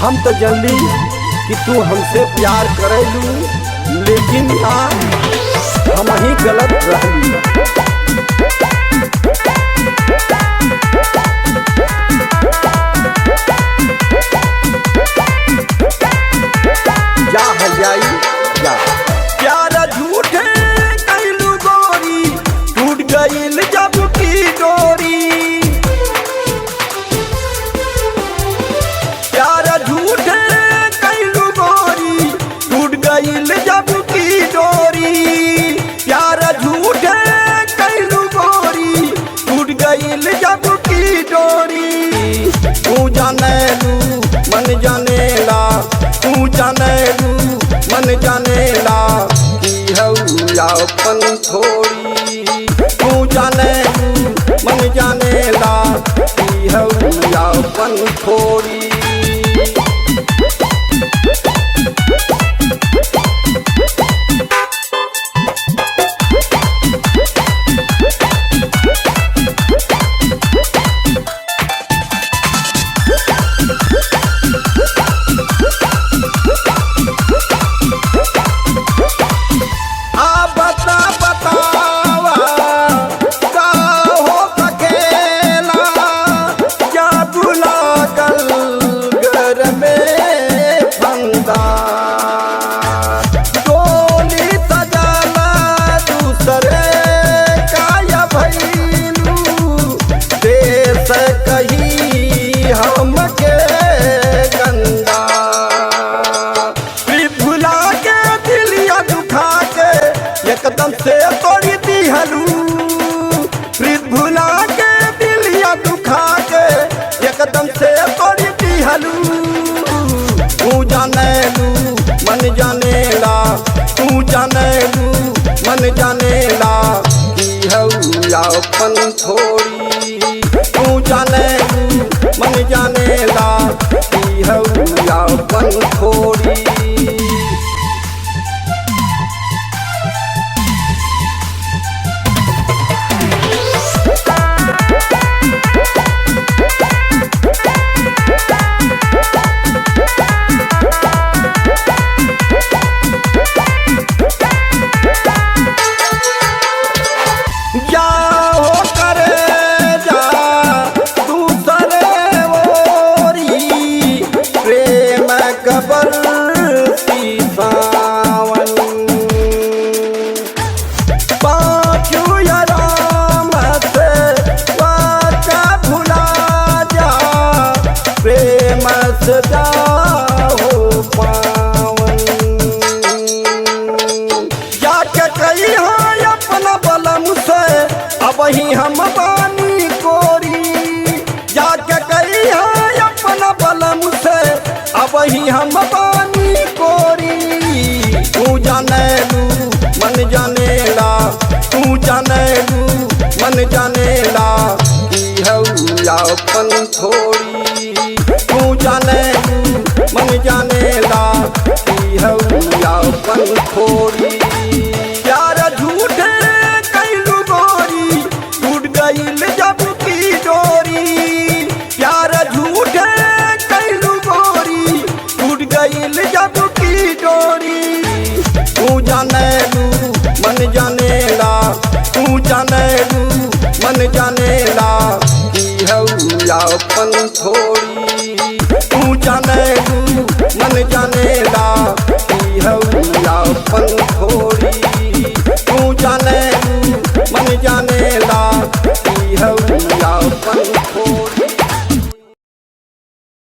हम तो जानली कि तू हमसे प्यार करेलू, लेकिन ना हम ही गलत रहली। जा हजाई जा प्यार झूठे कैलू गोरी, टूट गईल जब की डोरी। प्यार झूठे कैलू गोरी, टूट गईल जब की डोरी। प्यार झूठे कैलू गोरी, टूट गईल जब की डोरी। तू जानेलू मन जानेला, तू जानेलू मन जानेला कि हऊ अपन थोड़ी। तू जानेलू मन जानेला कि हऊ अपन थोड़ी। हमके गंदा भुला के दिलिया दुखा के एकदम से तोड़ी दिहलू। भुला के दिलिया दुखा के एकदम से तोड़ी दिहलू। तू जानेलू मन जानेला, तू जानेलू मन जानेला कि हऊ अपन थोड़ी। तू जानेलू मन जानेला कि हऊ अपन थोड़ी। हो पावन जाके कही अपना बलम से अब ही हम बानी कोरी। जाके कही अपना बलम से अब ही हम बानी कोरी। तू जानेलू मन जानेला, तू जानेलू मन जानेला कि हऊ अपन थोड़ी। तू जानेलू मन जानेला कि हऊ अपन थोड़ी। प्यार झूठे कैलू गोरी, टूट गईल जब की डोरी। प्यार झूठे कैलू गोरी, टूट गईल जब की डोरी। तू जानेलू मन जानेला, तू जानेलू मन जानेला कि हऊ अपन थोड़ी। तू जानेलू मन जानेला कि हऊ अपन थोड़ी। तू जानेलू मन जानेला कि हऊ अपन